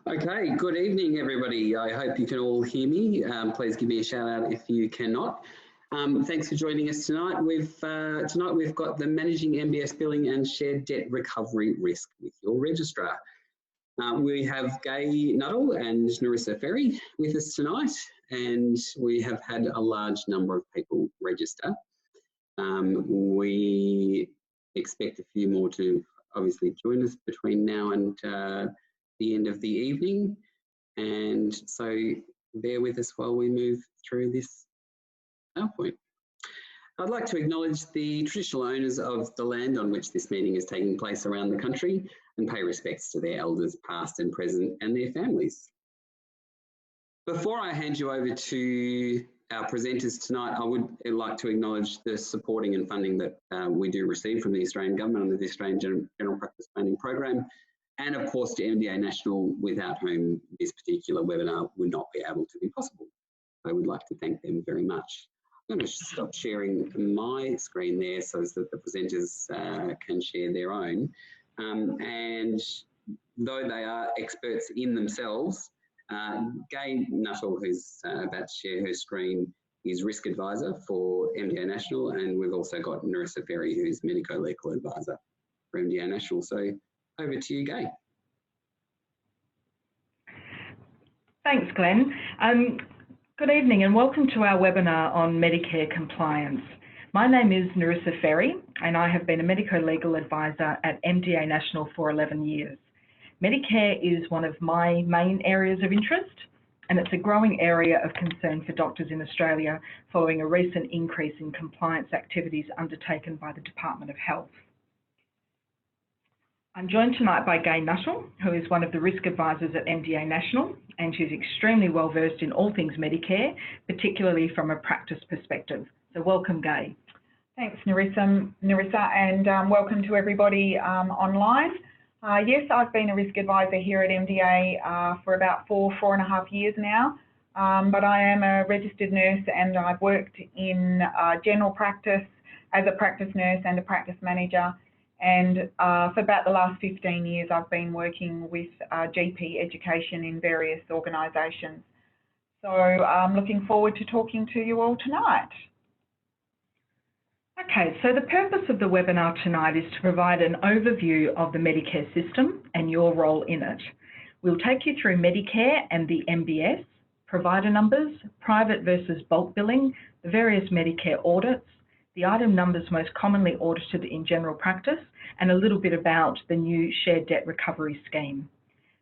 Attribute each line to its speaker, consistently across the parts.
Speaker 1: Okay, good evening, everybody. I hope you can all hear me. Please give me a shout out if you cannot. Thanks for joining us tonight. Tonight we've got the Managing MBS Billing and Shared Debt Recovery Risk with your registrar. We have Gay Nuttall and Narissa Ferry with us tonight, and we have had a large number of people register. We expect a few more to obviously join us between now and the end of the evening, and so bear with us while we move through this PowerPoint. I'd like to acknowledge the traditional owners of the land on which this meeting is taking place around the country and pay respects to their elders past and present and their families. Before I hand you over to our presenters tonight, I would like to acknowledge the supporting and funding that we do receive from the Australian Government under the Australian General Practice Funding Program, and of course to MDA National, without whom this particular webinar would not be able to be possible. I would like to thank them very much. I'm going to stop sharing my screen there so that the presenters can share their own. And though they are experts in themselves, Gay Nuttall, who's about to share her screen, is Risk Advisor for MDA National, and we've also got Narissa Ferry, who's Medico-Legal Advisor for MDA National. So over to you, Gay.
Speaker 2: Thanks, Glenn. Good evening and welcome to our webinar on Medicare compliance. My name is Narissa Ferry and I have been a Medico-Legal Advisor at MDA National for 11 years. Medicare is one of my main areas of interest, and it's a growing area of concern for doctors in Australia following a recent increase in compliance activities undertaken by the Department of Health. I'm joined tonight by Gay Nuttall, who is one of the risk advisors at MDA National, and she's extremely well versed in all things Medicare, particularly from a practice perspective. So welcome, Gay.
Speaker 3: Thanks, Narissa, and welcome to everybody online. Yes, I've been a risk advisor here at MDA for about four and a half years now, but I am a registered nurse and I've worked in general practice as a practice nurse and a practice manager. And for about the last 15 years, I've been working with GP education in various organisations. So I'm looking forward to talking to you all tonight.
Speaker 2: Okay, so the purpose of the webinar tonight is to provide an overview of the Medicare system and your role in it. We'll take you through Medicare and the MBS, provider numbers, private versus bulk billing, the various Medicare audits, the item numbers most commonly audited in general practice, and a little bit about the new shared debt recovery scheme.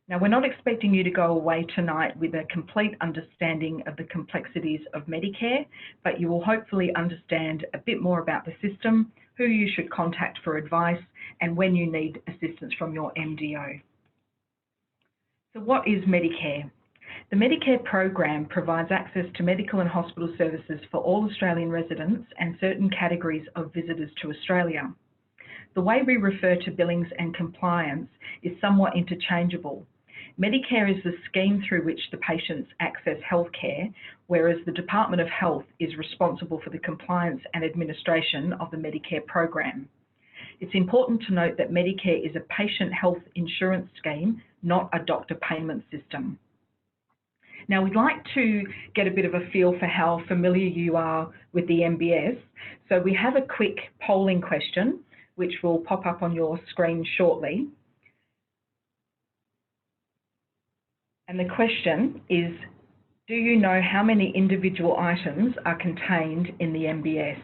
Speaker 2: Now, we're not expecting you to go away tonight with a complete understanding of the complexities of Medicare, but you will hopefully understand a bit more about the system, who you should contact for advice, and when you need assistance from your MDO. So what is Medicare? The Medicare program provides access to medical and hospital services for all Australian residents and certain categories of visitors to Australia. The way we refer to billings and compliance is somewhat interchangeable. Medicare is the scheme through which the patients access healthcare, whereas the Department of Health is responsible for the compliance and administration of the Medicare program. It's important to note that Medicare is a patient health insurance scheme, not a doctor payment system. Now, we'd like to get a bit of a feel for how familiar you are with the MBS. So we have a quick polling question, which will pop up on your screen shortly. And the question is, do you know how many individual items are contained in the MBS?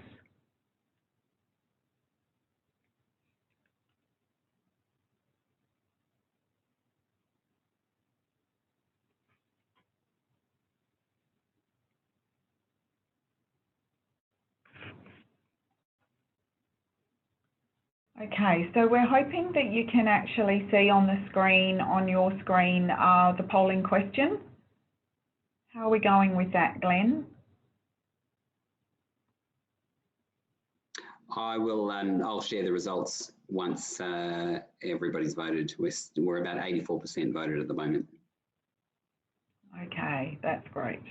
Speaker 3: Okay, so we're hoping that you can actually see on the screen, on your screen, the polling question. How are we going with that, Glenn?
Speaker 1: I'll share the results once everybody's voted. We're about 84% voted at the moment.
Speaker 3: Okay, that's great.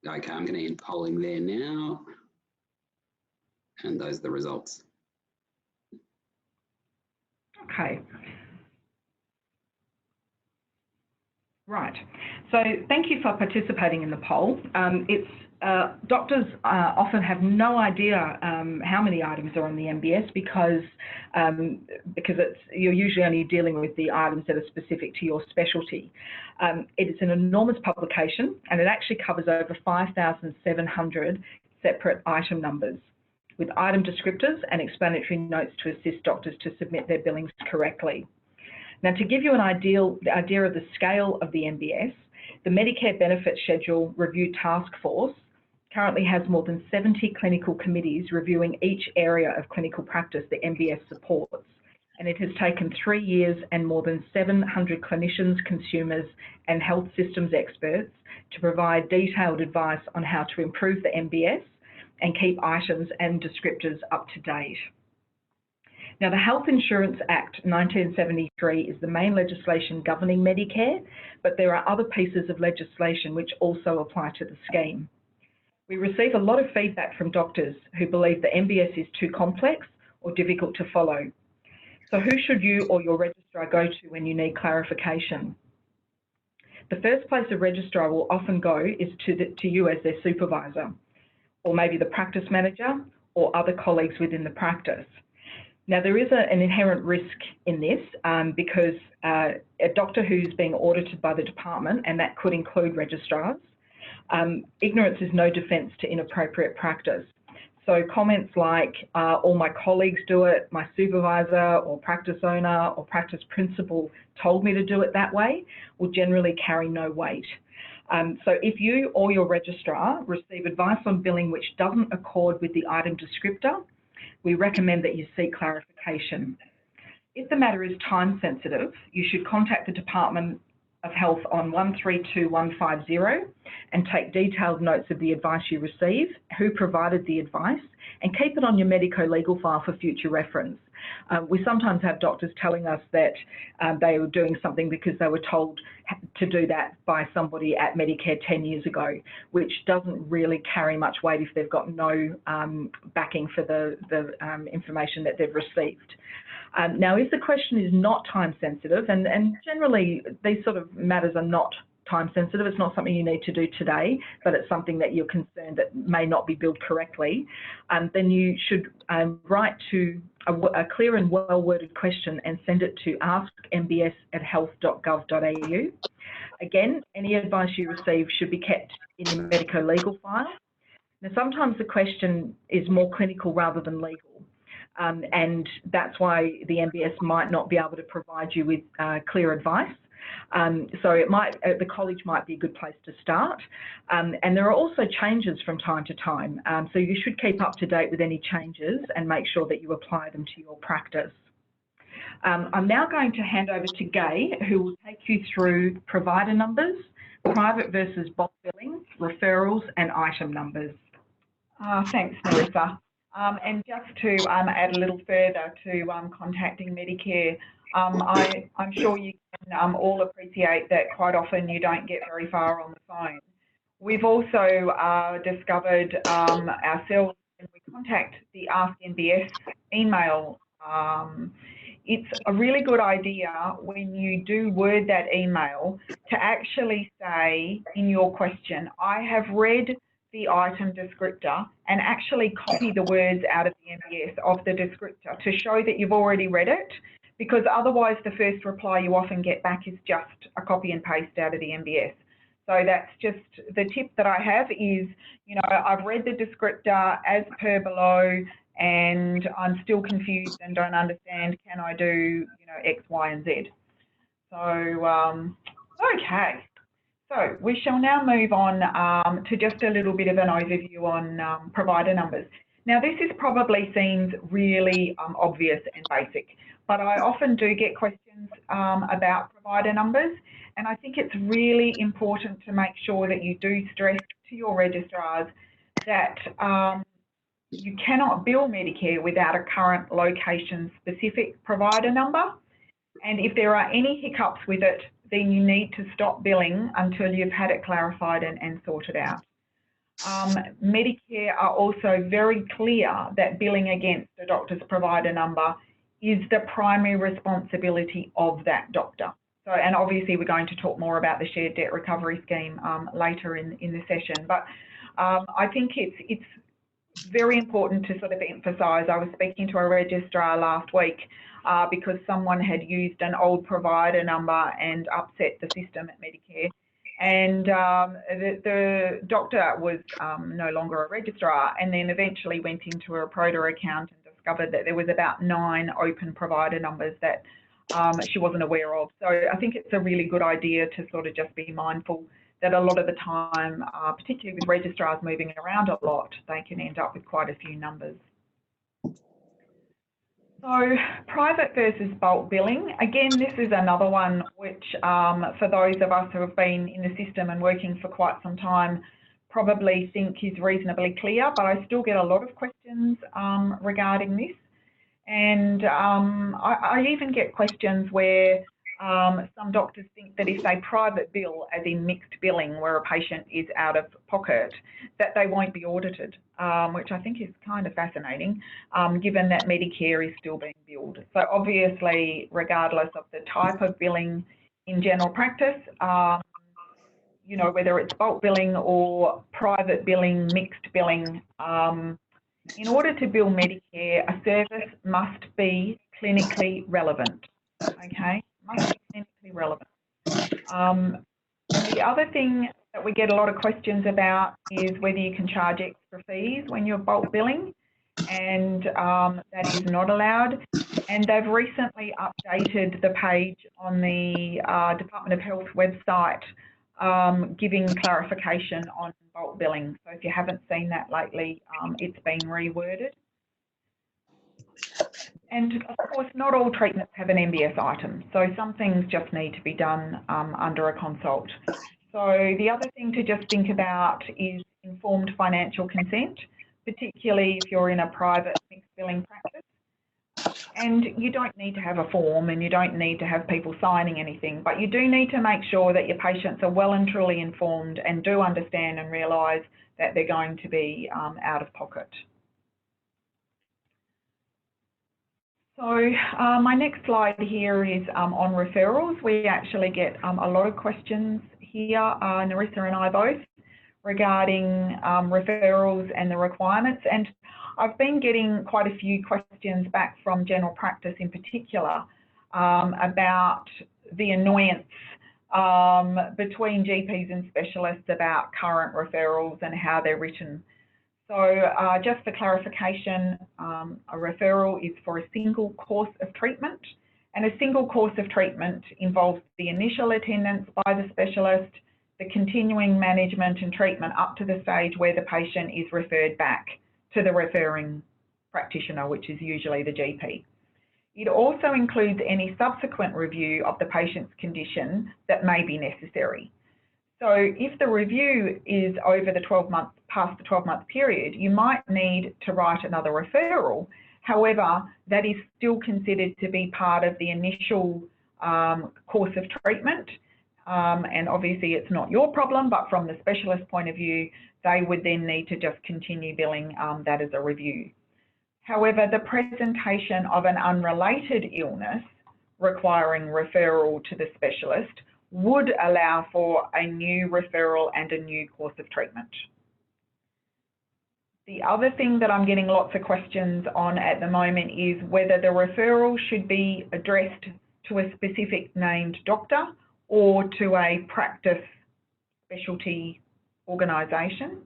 Speaker 1: Okay, I'm going to end polling there now. And those are the results.
Speaker 2: Okay. Right. So thank you for participating in the poll. Doctors often have no idea how many items are on the MBS because you're usually only dealing with the items that are specific to your specialty. It is an enormous publication, and it actually covers over 5,700 separate item numbers with item descriptors and explanatory notes to assist doctors to submit their billings correctly. Now, to give you an idea of the scale of the MBS, the Medicare Benefit Schedule Review Task Force currently has more than 70 clinical committees reviewing each area of clinical practice the MBS supports. And it has taken 3 years and more than 700 clinicians, consumers, and health systems experts to provide detailed advice on how to improve the MBS and keep items and descriptors up to date. Now, the Health Insurance Act 1973 is the main legislation governing Medicare, but there are other pieces of legislation which also apply to the scheme. We receive a lot of feedback from doctors who believe the MBS is too complex or difficult to follow. So who should you or your registrar go to when you need clarification? The first place a registrar will often go is to you as their supervisor, or maybe the practice manager or other colleagues within the practice. Now, there is an inherent risk in this because a doctor who's being audited by the department, and that could include registrars, ignorance is no defence to inappropriate practice. So comments like, all my colleagues do it, my supervisor or practice owner or practice principal told me to do it that way, will generally carry no weight. So if you or your registrar receive advice on billing which doesn't accord with the item descriptor, we recommend that you seek clarification. If the matter is time sensitive, you should contact the Department of Health on 132150 and take detailed notes of the advice you receive, who provided the advice, and keep it on your medico-legal file for future reference. We sometimes have doctors telling us that they were doing something because they were told to do that by somebody at Medicare 10 years ago, which doesn't really carry much weight if they've got no backing for the information that they've received. Now, if the question is not time sensitive, and generally these sort of matters are not time sensitive, it's not something you need to do today, but it's something that you're concerned that may not be billed correctly, then you should write to a clear and well-worded question and send it to askmbs@health.gov.au. Again, any advice you receive should be kept in your medico-legal file. Now, sometimes the question is more clinical rather than legal. And that's why the MBS might not be able to provide you with clear advice. So the college might be a good place to start. And there are also changes from time to time. So you should keep up to date with any changes and make sure that you apply them to your practice. I'm now going to hand over to Gay, who will take you through provider numbers, private versus bulk billing, referrals, and item numbers.
Speaker 3: Thanks, Marissa. And just to add a little further to contacting Medicare, I'm sure you can all appreciate that quite often you don't get very far on the phone. We've also discovered ourselves when we contact the Ask MBS email, it's a really good idea when you do word that email to actually say in your question, I have read the item descriptor, and actually copy the words out of the MBS of the descriptor to show that you've already read it, because otherwise the first reply you often get back is just a copy and paste out of the MBS. So that's just the tip that I have is, you know, I've read the descriptor as per below and I'm still confused and don't understand, can I do, you know, X, Y, and Z? So, okay. So we shall now move on to just a little bit of an overview on provider numbers. Now, this is probably seems really obvious and basic, but I often do get questions about provider numbers, and I think it's really important to make sure that you do stress to your registrars that you cannot bill Medicare without a current location-specific provider number, and if there are any hiccups with it, then you need to stop billing until you've had it clarified and sorted out. Medicare are also very clear that billing against a doctor's provider number is the primary responsibility of that doctor. So, and obviously we're going to talk more about the shared debt recovery scheme later in the session, but I think it's very important to sort of emphasise. I was speaking to a registrar last week because someone had used an old provider number and upset the system at Medicare. And the doctor was no longer a registrar, and then eventually went into a Proda account and discovered that there was about 9 open provider numbers that she wasn't aware of. So I think it's a really good idea to sort of just be mindful that a lot of the time, particularly with registrars moving around a lot, they can end up with quite a few numbers. So private versus bulk billing, again, this is another one which for those of us who have been in the system and working for quite some time probably think is reasonably clear, but I still get a lot of questions regarding this. And I even get questions where some doctors think that if they private bill, as in mixed billing, where a patient is out of pocket, that they won't be audited, which I think is kind of fascinating, given that Medicare is still being billed. So obviously, regardless of the type of billing in general practice, you know, whether it's bulk billing or private billing, mixed billing, in order to bill Medicare, a service must be clinically relevant, okay? Must be clinically relevant. The other thing that we get a lot of questions about is whether you can charge extra fees when you're bulk billing, and that is not allowed. And they've recently updated the page on the Department of Health website giving clarification on bulk billing. So if you haven't seen that lately, it's been reworded. And of course, not all treatments have an MBS item. So some things just need to be done under a consult. So the other thing to just think about is informed financial consent, particularly if you're in a private mixed billing practice. And you don't need to have a form and you don't need to have people signing anything, but you do need to make sure that your patients are well and truly informed and do understand and realise that they're going to be out of pocket. So my next slide here is on referrals. We actually get a lot of questions here, Nerissa and I both, regarding referrals and the requirements. And I've been getting quite a few questions back from general practice in particular about the annoyance between GPs and specialists about current referrals and how they're written. So just for clarification, a referral is for a single course of treatment, and a single course of treatment involves the initial attendance by the specialist, the continuing management and treatment up to the stage where the patient is referred back to the referring practitioner, which is usually the GP. It also includes any subsequent review of the patient's condition that may be necessary. So if the review is over the 12-month, past the 12-month period, you might need to write another referral. However, that is still considered to be part of the initial course of treatment. And obviously it's not your problem, but from the specialist point of view, they would then need to just continue billing that as a review. However, the presentation of an unrelated illness requiring referral to the specialist would allow for a new referral and a new course of treatment. The other thing that I'm getting lots of questions on at the moment is whether the referral should be addressed to a specific named doctor or to a practice specialty organisation.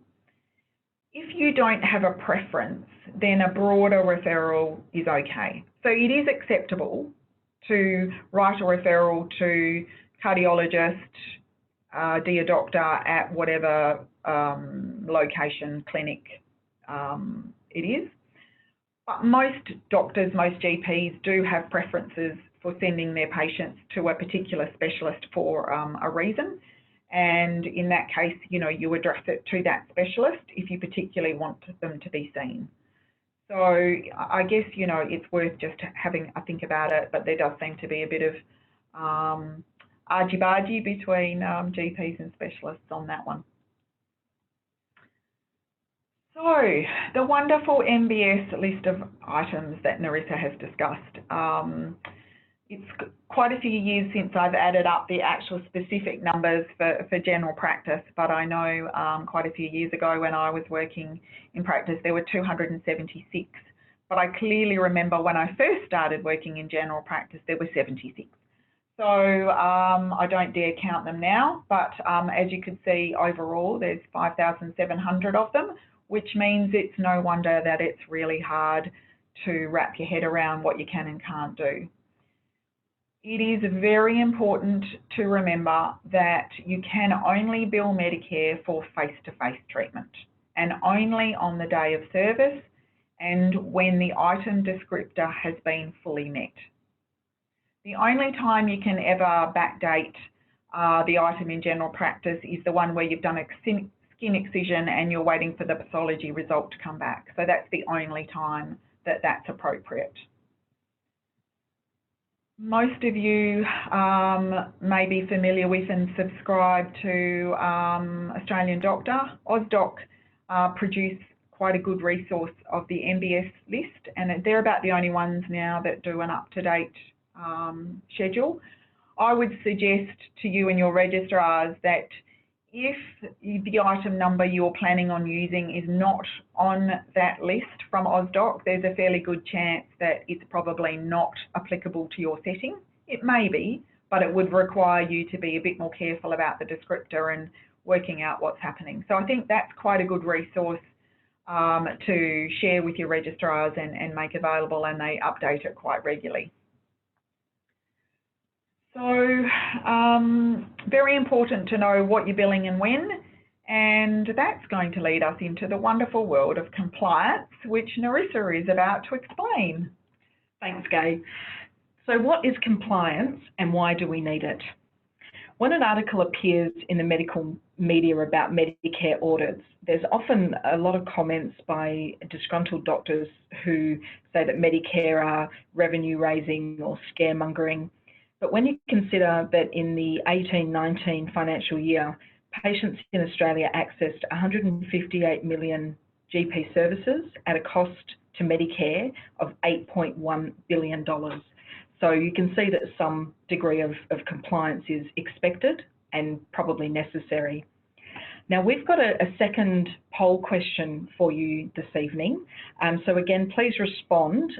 Speaker 3: If you don't have a preference, then a broader referral is okay. So it is acceptable to write a referral to cardiologist, dear doctor at whatever location, clinic it is. But most doctors, most GPs do have preferences for sending their patients to a particular specialist for a reason. And in that case, you know, you address it to that specialist if you particularly want them to be seen. So I guess, you know, it's worth just having a think about it, but there does seem to be a bit of argy-bargy between GPs and specialists on that one. So, the wonderful MBS list of items that Nerissa has discussed. It's quite a few years since I've added up the actual specific numbers for general practice, but I know quite a few years ago when I was working in practice, there were 276. But I clearly remember when I first started working in general practice, there were 76. So I don't dare count them now, but as you can see, overall, there's 5,700 of them, which means it's no wonder that it's really hard to wrap your head around what you can and can't do. It is very important to remember that you can only bill Medicare for face-to-face treatment, and only on the day of service and when the item descriptor has been fully met. The only time you can ever backdate the item in general practice is the one where you've done a skin excision and you're waiting for the pathology result to come back. So that's the only time that that's appropriate. Most of you may be familiar with and subscribe to Australian Doctor. AusDoc produce quite a good resource of the MBS list, and they're about the only ones now that do an up-to-date schedule. I would suggest to you and your registrars that if the item number you're planning on using is not on that list from AusDoc, there's a fairly good chance that it's probably not applicable to your setting. It may be, but it would require you to be a bit more careful about the descriptor and working out what's happening. So I think that's quite a good resource to share with your registrars and make available, and they update it quite regularly. So very important to know what you're billing and when, and that's going to lead us into the wonderful world of compliance, which Nerissa is about to explain.
Speaker 2: Thanks, Gay. So what is compliance and why do we need it? When an article appears in the medical media about Medicare audits, there's often a lot of comments by disgruntled doctors who say that Medicare are revenue raising or scaremongering. But when you consider that in the 18-19 financial year, patients in Australia accessed 158 million GP services at a cost to Medicare of $8.1 billion. So you can see that some degree of compliance is expected and probably necessary. Now we've got a second poll question for you this evening. So again, please respond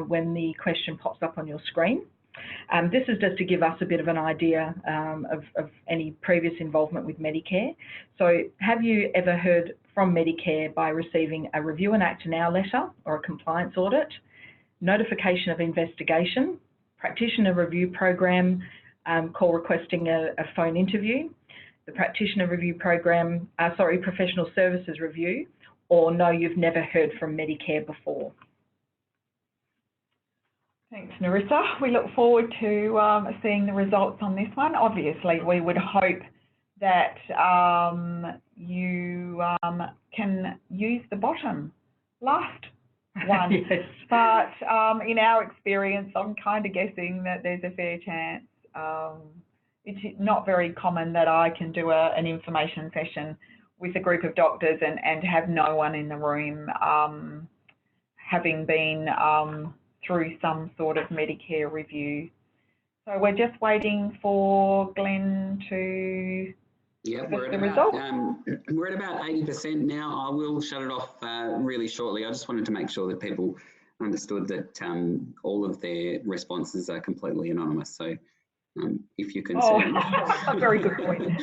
Speaker 2: when the question pops up on your screen. This is just to give us a bit of an idea of any previous involvement with Medicare. So have you ever heard from Medicare by receiving a review and act now letter or a compliance audit, notification of investigation, practitioner review program, call requesting a phone interview, the practitioner review program, professional services review, or no, you've never heard from Medicare before?
Speaker 3: Thanks, Nerissa. We look forward to seeing the results on this one. Obviously, we would hope that you can use the bottom last one. Yes. But in our experience, I'm kind of guessing that there's a fair chance. It's not very common that I can do an information session with a group of doctors and have no one in the room having been through some sort of Medicare review. So we're just waiting for Glenn to give us the result.
Speaker 1: We're at about 80% now. I will shut it off really shortly. I just wanted to make sure that people understood that all of their responses are completely anonymous. So if you can see.
Speaker 3: Very good point.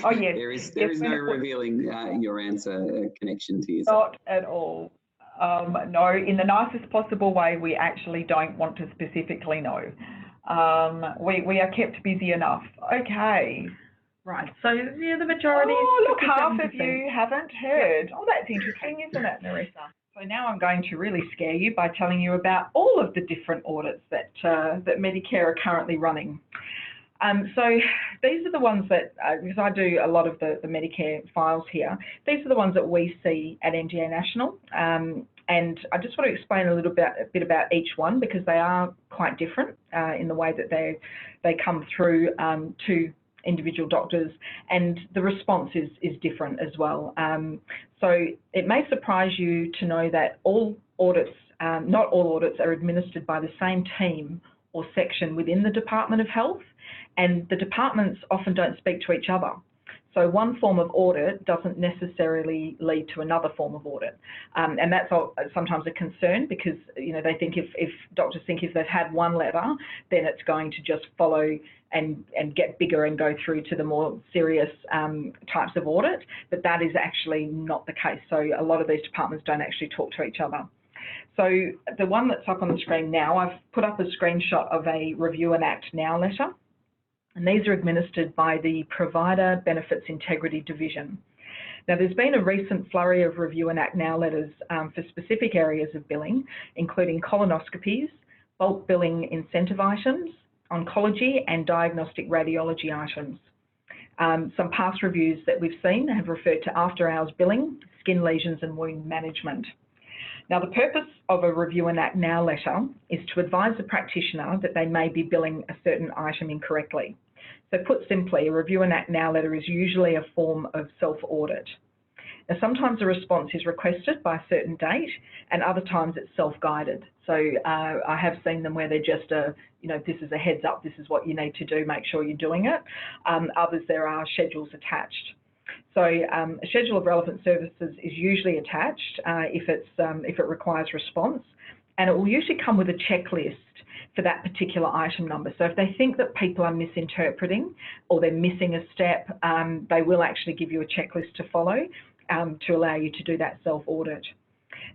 Speaker 3: Oh, yes.
Speaker 1: There is no revealing your answer connection to yourself.
Speaker 3: Not at all. No, in the nicest possible way, we actually don't want to specifically know. We are kept busy enough. Okay.
Speaker 2: Right, so yeah, the majority.
Speaker 3: Oh, look, half of you haven't heard. Oh, that's interesting, isn't it, Nerissa?
Speaker 2: So now I'm going to really scare you by telling you about all of the different audits that Medicare are currently running. So these are the ones that, because I do a lot of the Medicare files here, these are the ones that we see at MDA National. And I just want to explain a bit about each one because they are quite different in the way that they come through to individual doctors, and the response is different as well. So it may surprise you to know that all audits, not all audits are administered by the same team or section within the Department of Health, and the departments often don't speak to each other. So one form of audit doesn't necessarily lead to another form of audit. And that's sometimes a concern, because they think if doctors think if they've had one letter, then it's going to just follow and get bigger and go through to the more serious types of audit. But that is actually not the case. So a lot of these departments don't actually talk to each other. So the one that's up on the screen now, I've put up a screenshot of a Review and Act Now letter. And these are administered by the Provider Benefits Integrity Division. Now, there's been a recent flurry of Review and Act Now letters for specific areas of billing, including colonoscopies, bulk billing incentive items, oncology and diagnostic radiology items. Some past reviews that we've seen have referred to after-hours billing, skin lesions and wound management. Now, the purpose of a Review and Act Now letter is to advise the practitioner that they may be billing a certain item incorrectly. So put simply, a Review and Act Now letter is usually a form of self-audit. Now, sometimes a response is requested by a certain date, and other times it's self-guided. So I have seen them where they're just this is a heads up, this is what you need to do, make sure you're doing it. Others, there are schedules attached. So a schedule of relevant services is usually attached if it requires response, and it will usually come with a checklist for that particular item number. So if they think that people are misinterpreting or they're missing a step, they will actually give you a checklist to follow to allow you to do that self-audit.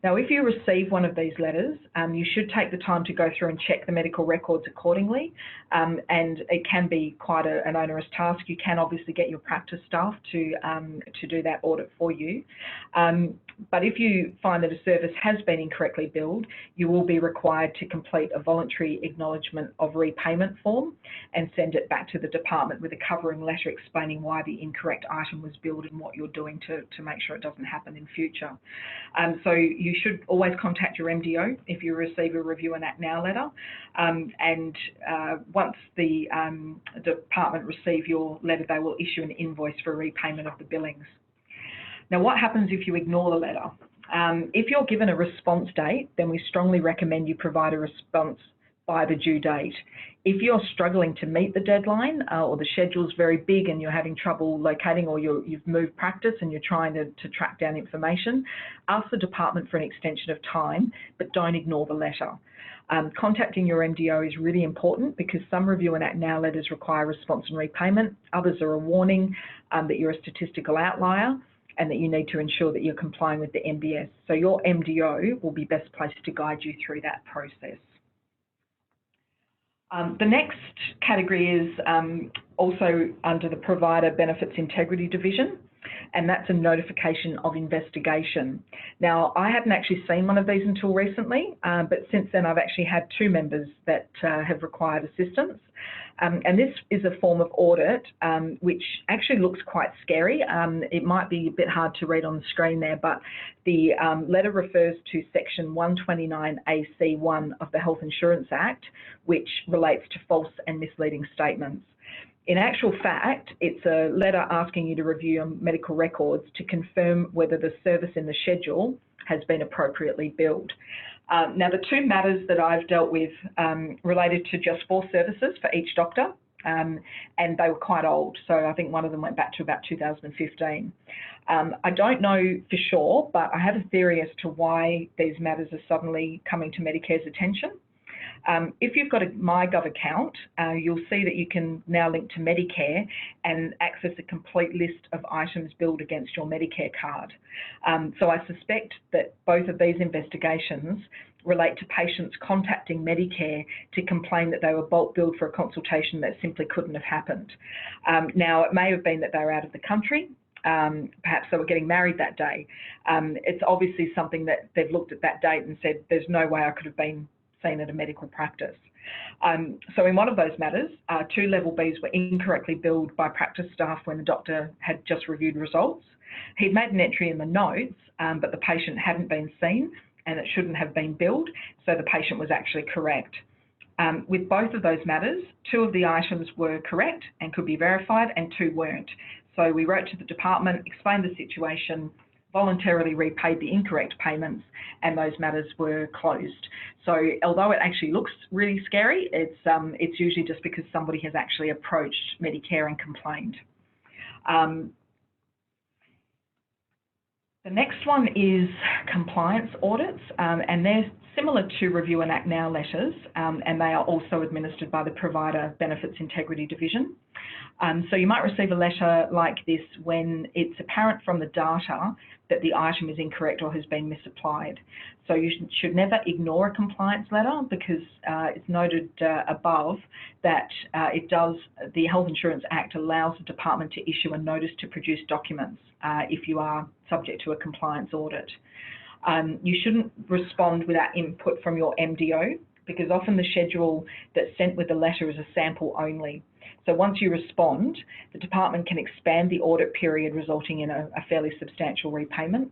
Speaker 2: Now, if you receive one of these letters, you should take the time to go through and check the medical records accordingly, and it can be quite an onerous task. You can obviously get your practice staff to do that audit for you. But if you find that a service has been incorrectly billed, you will be required to complete a voluntary acknowledgement of repayment form and send it back to the department with a covering letter explaining why the incorrect item was billed and what you're doing to make sure it doesn't happen in future. So you should always contact your MDO if you receive a Review and Act Now letter. Once the department receive your letter, they will issue an invoice for repayment of the billings. Now, what happens if you ignore the letter? If you're given a response date, then we strongly recommend you provide a response by the due date. If you're struggling to meet the deadline or the schedule's very big and you're having trouble locating, or you've moved practice and you're trying to track down information, ask the department for an extension of time, but don't ignore the letter. Contacting your MDO is really important, because some Review and Act Now letters require response and repayment. Others are a warning that you're a statistical outlier and that you need to ensure that you're complying with the MBS. So your MDO will be best placed to guide you through that process. The next category is also under the Provider Benefits Integrity Division, and that's a notification of investigation. Now, I hadn't actually seen one of these until recently, but since then I've actually had 2 members that have required assistance. And this is a form of audit which actually looks quite scary. It might be a bit hard to read on the screen there, but the letter refers to Section 129AC1 of the Health Insurance Act, which relates to false and misleading statements. In actual fact, it's a letter asking you to review your medical records to confirm whether the service in the schedule has been appropriately billed. Now, the 2 matters that I've dealt with related to just 4 services for each doctor, and they were quite old. So I think one of them went back to about 2015. I don't know for sure, but I have a theory as to why these matters are suddenly coming to Medicare's attention. If you've got a MyGov account, you'll see that you can now link to Medicare and access a complete list of items billed against your Medicare card. So I suspect that both of these investigations relate to patients contacting Medicare to complain that they were bulk billed for a consultation that simply couldn't have happened. Now, it may have been that they were out of the country. Perhaps they were getting married that day. It's obviously something that they've looked at that date and said, there's no way I could have been seen at a medical practice. So in one of those matters, 2 level Bs were incorrectly billed by practice staff when the doctor had just reviewed results. He'd made an entry in the notes, but the patient hadn't been seen and it shouldn't have been billed, so the patient was actually correct. With both of those matters, 2 of the items were correct and could be verified and 2 weren't. So we wrote to the department, explained the situation, voluntarily repaid the incorrect payments, and those matters were closed. So although it actually looks really scary, it's usually just because somebody has actually approached Medicare and complained. The next one is compliance audits, and they're similar to Review and Act Now letters, and they are also administered by the Provider Benefits Integrity Division. So you might receive a letter like this when it's apparent from the data that the item is incorrect or has been misapplied. So you should never ignore a compliance letter, because it's noted above that the Health Insurance Act allows the department to issue a notice to produce documents if you are subject to a compliance audit. You shouldn't respond without input from your MDO, because often the schedule that's sent with the letter is a sample only. So once you respond, the department can expand the audit period, resulting in a fairly substantial repayment.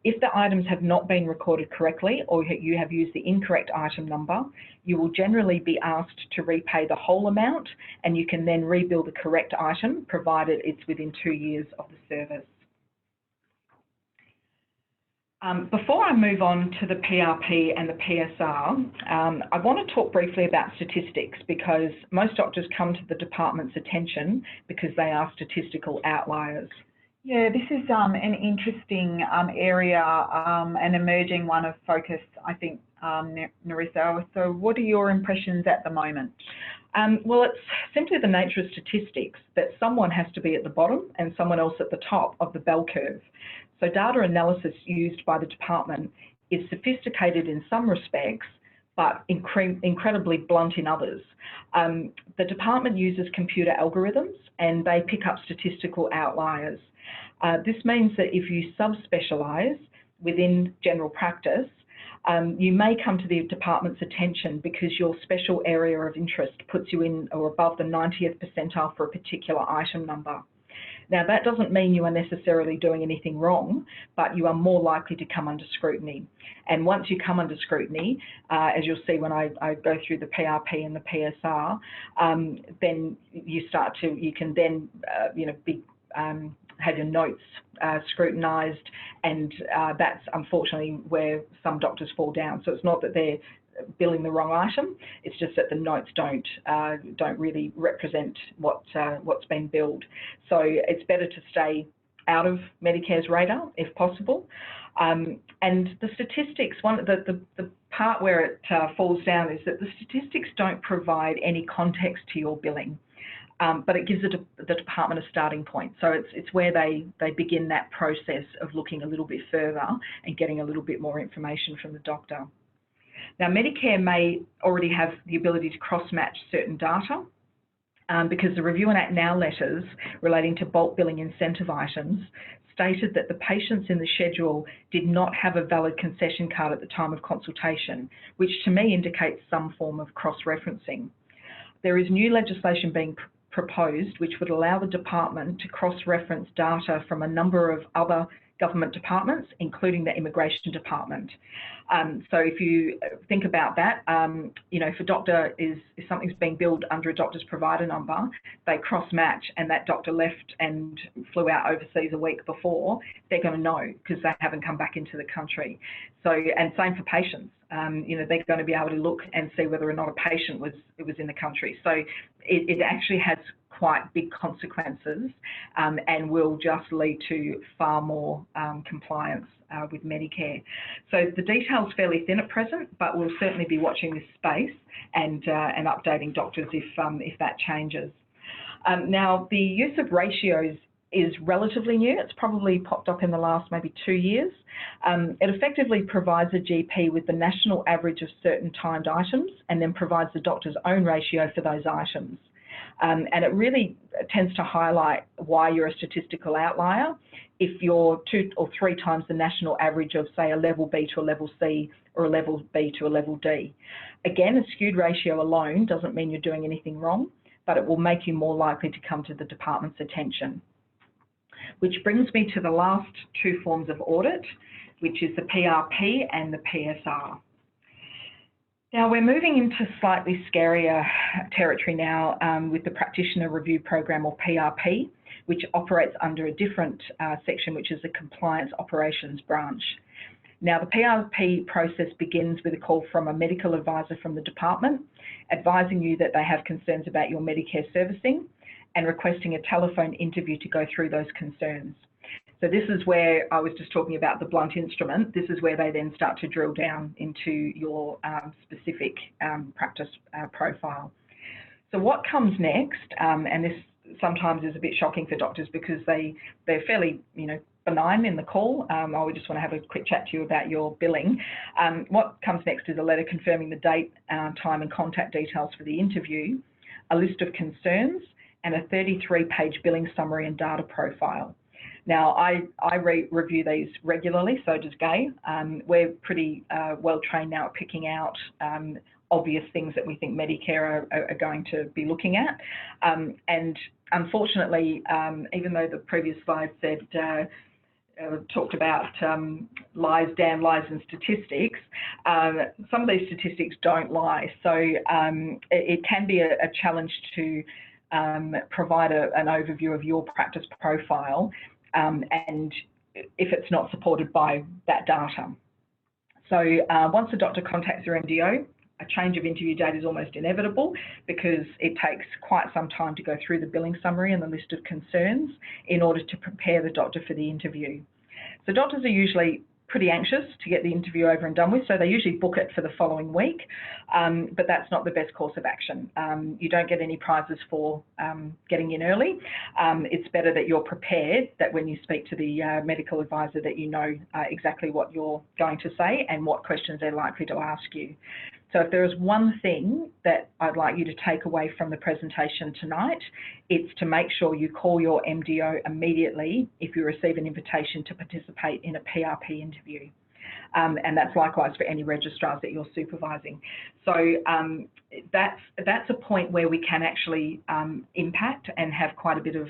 Speaker 2: If the items have not been recorded correctly, or you have used the incorrect item number, you will generally be asked to repay the whole amount, and you can then rebill the correct item, provided it's within 2 years of the service. Before I move on to the PRP and the PSR, I want to talk briefly about statistics, because most doctors come to the department's attention because they are statistical outliers.
Speaker 3: Yeah, this is an interesting area, an emerging one of focus, I think, Nerissa. So what are your impressions at the moment?
Speaker 2: Well, it's simply the nature of statistics that someone has to be at the bottom and someone else at the top of the bell curve. So data analysis used by the department is sophisticated in some respects, but incredibly blunt in others. The department uses computer algorithms, and they pick up statistical outliers. This means that if you subspecialise within general practice, you may come to the department's attention because your special area of interest puts you in or above the 90th percentile for a particular item number. Now, that doesn't mean you are necessarily doing anything wrong, but you are more likely to come under scrutiny. And once you come under scrutiny, as you'll see when I go through the PRP and the PSR, then you can then, have your notes scrutinised, and that's unfortunately where some doctors fall down. So it's not that they're billing the wrong item, it's just that the notes don't really represent what's been billed. So it's better to stay out of Medicare's radar if possible. And the statistics, the part where it falls down is that the statistics don't provide any context to your billing. But it gives the department a starting point. So it's where they begin that process of looking a little bit further and getting a little bit more information from the doctor. Now, Medicare may already have the ability to cross-match certain data because the Review and Act Now letters relating to bulk billing incentive items stated that the patients in the schedule did not have a valid concession card at the time of consultation, which to me indicates some form of cross-referencing. There is new legislation being proposed which would allow the department to cross-reference data from a number of other government departments, including the Immigration Department. So if you think about that, if a doctor if something's being billed under a doctor's provider number, they cross-match and that doctor left and flew out overseas a week before, they're going to know because they haven't come back into the country. So, and same for patients. They're going to be able to look and see whether or not a patient was in the country. So it actually has quite big consequences and will just lead to far more compliance with Medicare. So the detail's fairly thin at present, but we'll certainly be watching this space and updating doctors if that changes. Now, the use of ratios is relatively new. It's probably popped up in the last maybe 2 years. It effectively provides a GP with the national average of certain timed items and then provides the doctor's own ratio for those items. And it really tends to highlight why you're a statistical outlier if you're 2 or 3 times the national average of, say, a level B to a level C or a level B to a level D. Again, a skewed ratio alone doesn't mean you're doing anything wrong, but it will make you more likely to come to the department's attention. Which brings me to the last 2 forms of audit, which is the PRP and the PSR. Now we're moving into slightly scarier territory now with the Practitioner Review Program, or PRP, which operates under a different section, which is the Compliance Operations Branch. Now the PRP process begins with a call from a medical advisor from the department, advising you that they have concerns about your Medicare servicing and requesting a telephone interview to go through those concerns. So this is where I was just talking about the blunt instrument. This is where they then start to drill down into your specific practice profile. So what comes next, and this sometimes is a bit shocking for doctors because they're fairly, benign in the call. I would just want to have a quick chat to you about your billing. What comes next is a letter confirming the date, time and contact details for the interview, a list of concerns, and a 33-page billing summary and data profile. Now, I review these regularly, so does Gay. We're pretty well trained now at picking out obvious things that we think Medicare are going to be looking at. And unfortunately, even though the previous slide said, talked about lies, damn lies and statistics, some of these statistics don't lie. So it can be a challenge to provide an overview of your practice profile and if it's not supported by that data. So once a doctor contacts your MDO, a change of interview date is almost inevitable because it takes quite some time to go through the billing summary and the list of concerns in order to prepare the doctor for the interview. So doctors are usually pretty anxious to get the interview over and done with, so they usually book it for the following week, but that's not the best course of action. You don't get any prizes for getting in early. It's better that you're prepared, that when you speak to the medical advisor that you know exactly what you're going to say and what questions they're likely to ask you. So if there is one thing that I'd like you to take away from the presentation tonight, it's to make sure you call your MDO immediately if you receive an invitation to participate in a PRP interview. And that's likewise for any registrars that you're supervising. So that's a point where we can actually impact and have quite a bit of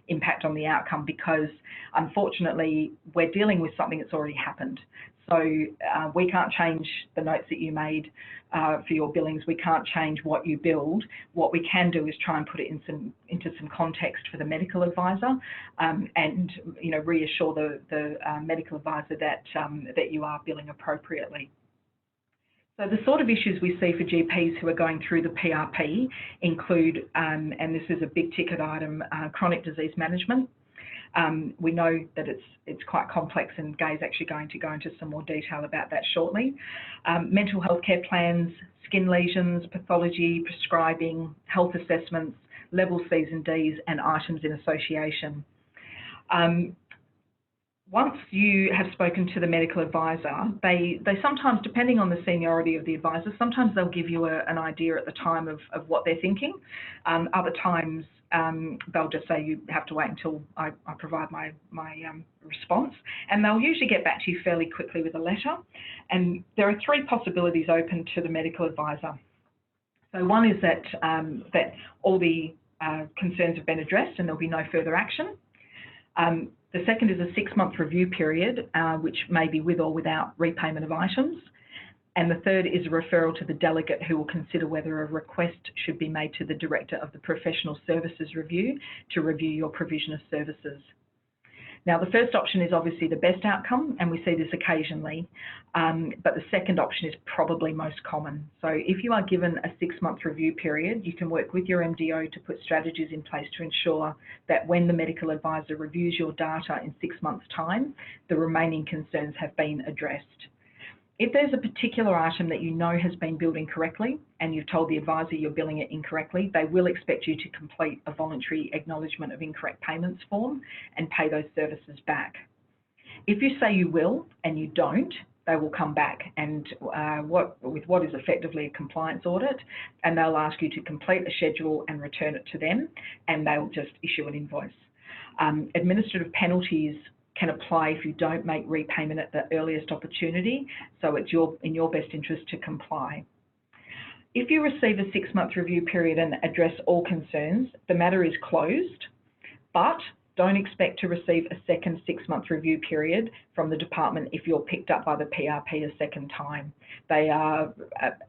Speaker 2: impact on the outcome, because unfortunately we're dealing with something that's already happened. So we can't change the notes that you made for your billings. We can't change what you billed. What we can do is try and put it into some context for the medical advisor, and reassure the medical advisor that that you are billing appropriately. So the sort of issues we see for GPs who are going through the PRP include, and this is a big ticket item, chronic disease management. We know that it's quite complex, and Gay's actually going to go into some more detail about that shortly. Mental health care plans, skin lesions, pathology, prescribing, health assessments, level C's and D's, and items in association. Once you have spoken to the medical advisor, they sometimes, depending on the seniority of the advisor, sometimes they'll give you an idea at the time of what they're thinking. Other times, they'll just say you have to wait until I provide my response, and they'll usually get back to you fairly quickly with a letter. And there are three possibilities open to the medical advisor. So one is that all the concerns have been addressed and there'll be no further action. The second is a 6-month review period, which may be with or without repayment of items. And the third is a referral to the delegate, who will consider whether a request should be made to the Director of the Professional Services Review to review your provision of services. Now, the first option is obviously the best outcome, and we see this occasionally, but the second option is probably most common. So if you are given a 6-month review period, you can work with your MDO to put strategies in place to ensure that when the medical advisor reviews your data in 6 months' time, the remaining concerns have been addressed. If there's a particular item that you know has been billed incorrectly and you've told the advisor you're billing it incorrectly, they will expect you to complete a voluntary acknowledgement of incorrect payments form and pay those services back. If you say you will and you don't, they will come back and with what is effectively a compliance audit, and they'll ask you to complete a schedule and return it to them, and they'll just issue an invoice. Administrative penalties can apply if you don't make repayment at the earliest opportunity, so it's in your best interest to comply. If you receive a 6-month review period and address all concerns, the matter is closed, but don't expect to receive a second 6-month review period from the department if you're picked up by the PRP a second time. They are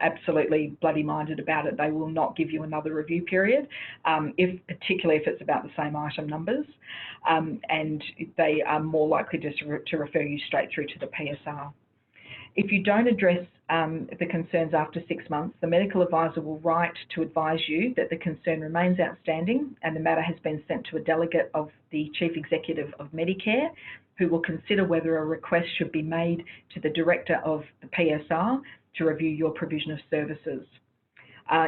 Speaker 2: absolutely bloody minded about it. They will not give you another review period, particularly if it's about the same item numbers, and they are more likely just to refer you straight through to the PSR. If you don't address the concerns after 6 months, the medical advisor will write to advise you that the concern remains outstanding and the matter has been sent to a delegate of the Chief Executive of Medicare, who will consider whether a request should be made to the Director of the PSR to review your provision of services.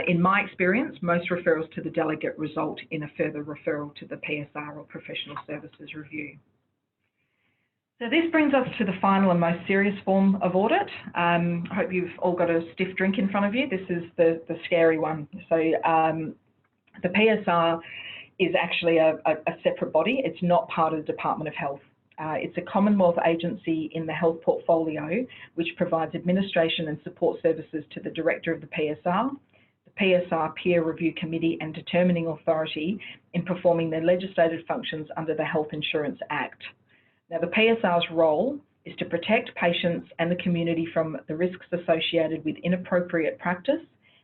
Speaker 2: In my experience, most referrals to the delegate result in a further referral to the PSR or Professional Services Review. So this brings us to the final and most serious form of audit. I hope you've all got a stiff drink in front of you. This is the scary one. So the PSR is actually a separate body. It's not part of the Department of Health. It's a Commonwealth agency in the health portfolio, which provides administration and support services to the Director of the PSR, the PSR Peer Review Committee and Determining Authority in performing their legislative functions under the Health Insurance Act. Now, the PSR's role is to protect patients and the community from the risks associated with inappropriate practice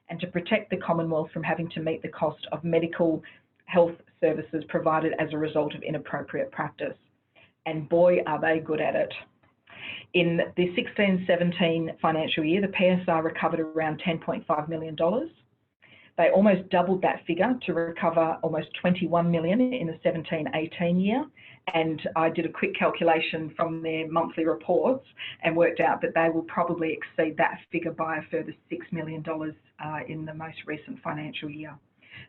Speaker 2: and to protect the Commonwealth from having to meet the cost of medical health services provided as a result of inappropriate practice. And boy, are they good at it. In the 16-17 financial year, the PSR recovered around $10.5 million. They almost doubled that figure to recover almost $21 million in the 17-18 year. And I did a quick calculation from their monthly reports and worked out that they will probably exceed that figure by a further $6 million in the most recent financial year.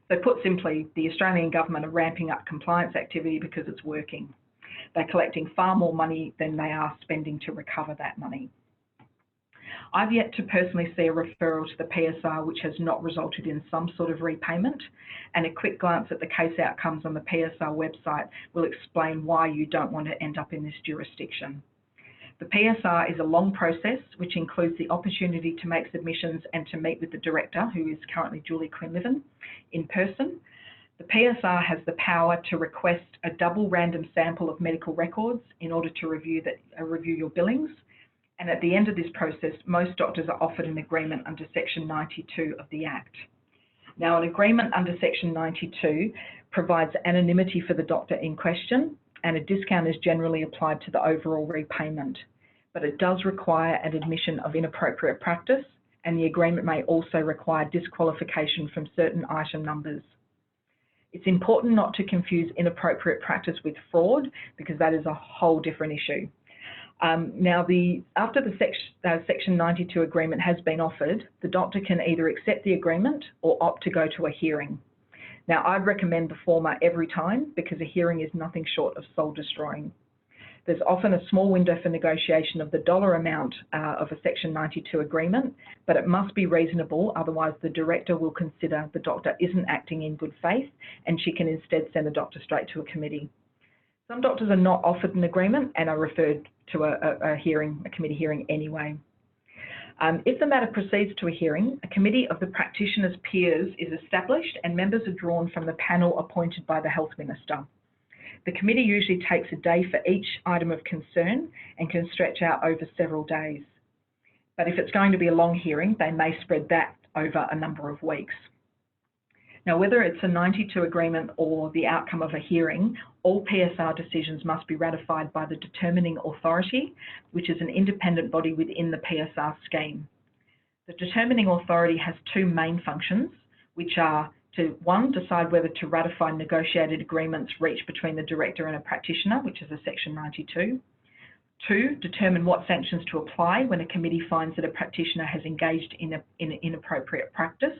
Speaker 2: So put simply, the Australian government are ramping up compliance activity because it's working. They're collecting far more money than they are spending to recover that money. I've yet to personally see a referral to the PSR which has not resulted in some sort of repayment, and a quick glance at the case outcomes on the PSR website will explain why you don't want to end up in this jurisdiction. The PSR is a long process which includes the opportunity to make submissions and to meet with the Director, who is currently Julie Quinlivan, in person. The PSR has the power to request a double random sample of medical records in order to review your billings. And at the end of this process, most doctors are offered an agreement under Section 92 of the Act. Now, an agreement under Section 92 provides anonymity for the doctor in question, and a discount is generally applied to the overall repayment. But it does require an admission of inappropriate practice, and the agreement may also require disqualification from certain item numbers. It's important not to confuse inappropriate practice with fraud, because that is a whole different issue. Now, after the Section 92 agreement has been offered, the doctor can either accept the agreement or opt to go to a hearing. Now, I'd recommend the former every time because a hearing is nothing short of soul destroying. There's often a small window for negotiation of the dollar amount of a Section 92 agreement, but it must be reasonable, otherwise the Director will consider the doctor isn't acting in good faith and she can instead send the doctor straight to a committee. Some doctors are not offered an agreement and are referred to a committee hearing anyway. If the matter proceeds to a hearing, a committee of the practitioner's peers is established and members are drawn from the panel appointed by the Health Minister. The committee usually takes a day for each item of concern and can stretch out over several days. But if it's going to be a long hearing, they may spread that over a number of weeks. Now, whether it's a 92 agreement or the outcome of a hearing, all PSR decisions must be ratified by the Determining Authority, which is an independent body within the PSR scheme. The Determining Authority has two main functions, which are to, one, decide whether to ratify negotiated agreements reached between the Director and a practitioner, which is a Section 92. Two, determine what sanctions to apply when a committee finds that a practitioner has engaged in inappropriate practice.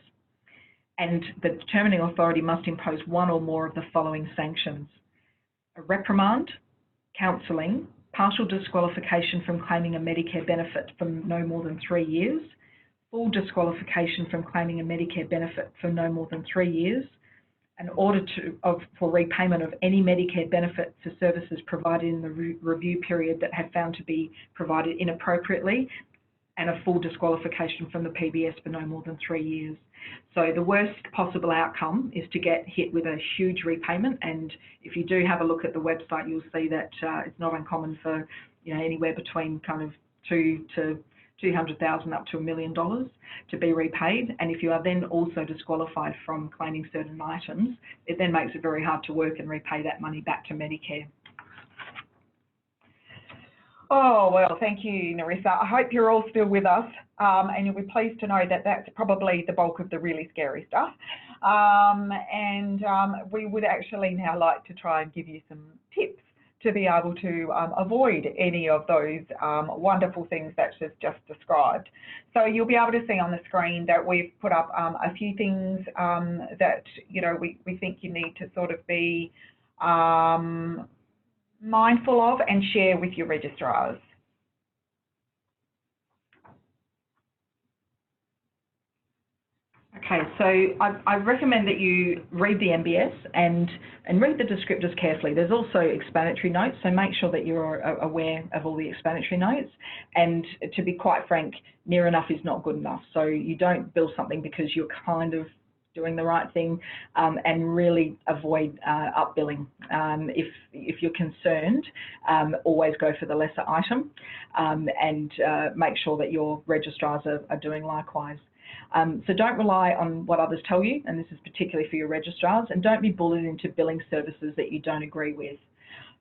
Speaker 2: And the Determining Authority must impose one or more of the following sanctions: a reprimand, counselling, partial disqualification from claiming a Medicare benefit for no more than 3 years, full disqualification from claiming a Medicare benefit for no more than 3 years, an order for repayment of any Medicare benefit for services provided in the review period that have found to be provided inappropriately, and a full disqualification from the PBS for no more than 3 years. So the worst possible outcome is to get hit with a huge repayment. And if you do have a look at the website, you'll see that it's not uncommon for, you know, anywhere between kind of $200,000 up to $1 million to be repaid. And if you are then also disqualified from claiming certain items, it then makes it very hard to work and repay that money back to Medicare.
Speaker 3: Oh, well, thank you, Nerissa. I hope you're all still with us, and you'll be pleased to know that that's probably the bulk of the really scary stuff. We would actually now like to try and give you some tips to be able to avoid any of those wonderful things that she's just described. So you'll be able to see on the screen that we've put up a few things that, you know, we think you need to sort of be mindful of and share with your registrars.
Speaker 2: Okay, so I recommend that you read the MBS and read the descriptors carefully. There's also explanatory notes, so make sure that you're aware of all the explanatory notes. And to be quite frank, near enough is not good enough. So you don't bill something because you're kind of doing the right thing, and really avoid upbilling. If you're concerned, always go for the lesser item, and make sure that your registrars are doing likewise. So don't rely on what others tell you, and this is particularly for your registrars, and don't be bullied into billing services that you don't agree with.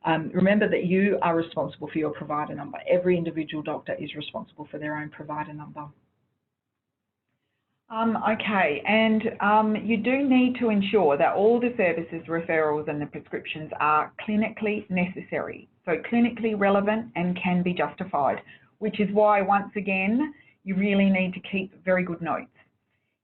Speaker 2: Remember that you are responsible for your provider number. Every individual doctor is responsible for their own provider number.
Speaker 3: Okay, and you do need to ensure that all the services, referrals and the prescriptions are clinically necessary, so clinically relevant and can be justified, which is why, once again, you really need to keep very good notes.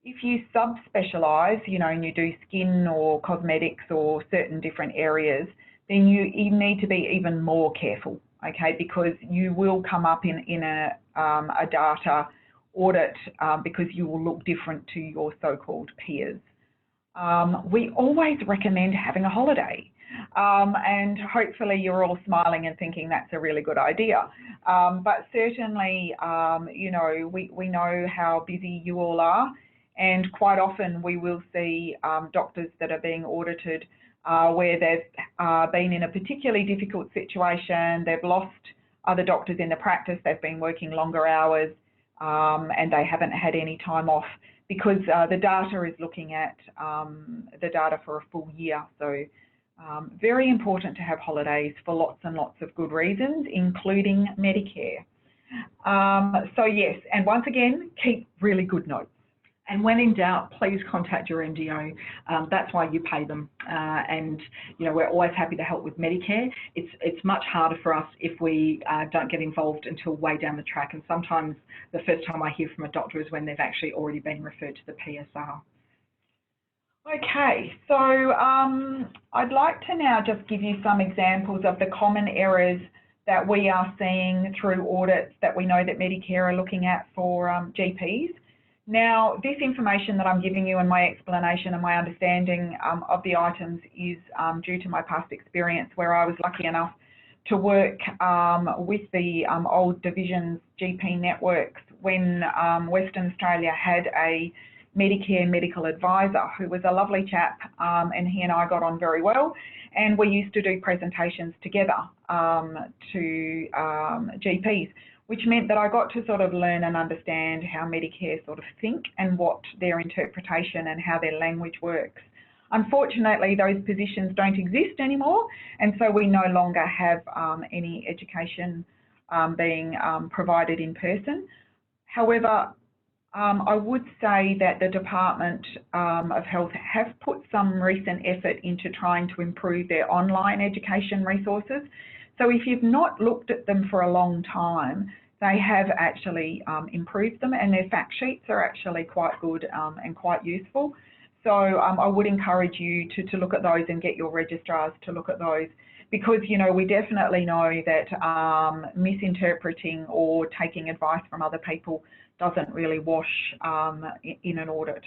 Speaker 3: If you subspecialise, you know, and you do skin or cosmetics or certain different areas, then you need to be even more careful, okay, because you will come up in a data audit because you will look different to your so-called peers. We always recommend having a holiday, and hopefully you're all smiling and thinking that's a really good idea. But certainly, you know, we know how busy you all are, and quite often we will see doctors that are being audited where they've been in a particularly difficult situation, they've lost other doctors in the practice, they've been working longer hours, and they haven't had any time off because the data is looking at the data for a full year. So very important to have holidays for lots and lots of good reasons, including Medicare. So yes, and once again, keep really good notes.
Speaker 2: And when in doubt, please contact your MDO. That's why you pay them. And you know, we're always happy to help with Medicare. It's much harder for us if we don't get involved until way down the track. And sometimes the first time I hear from a doctor is when they've actually already been referred to the PSR.
Speaker 3: Okay, so I'd like to now just give you some examples of the common errors that we are seeing through audits that we know that Medicare are looking at for GPs. Now, this information that I'm giving you and my explanation and my understanding of the items is due to my past experience where I was lucky enough to work with the old divisions GP networks when Western Australia had a Medicare medical advisor who was a lovely chap, and he and I got on very well, and we used to do presentations together to GPs, which meant that I got to sort of learn and understand how Medicare sort of think and what their interpretation and how their language works. Unfortunately, those positions don't exist anymore, and so we no longer have any education being provided in person. However, I would say that the Department of Health have put some recent effort into trying to improve their online education resources. So if you've not looked at them for a long time, they have actually improved them, and their fact sheets are actually quite good and quite useful. So I would encourage you to look at those and get your registrars to look at those, because, you know, we definitely know that misinterpreting or taking advice from other people doesn't really wash in an audit.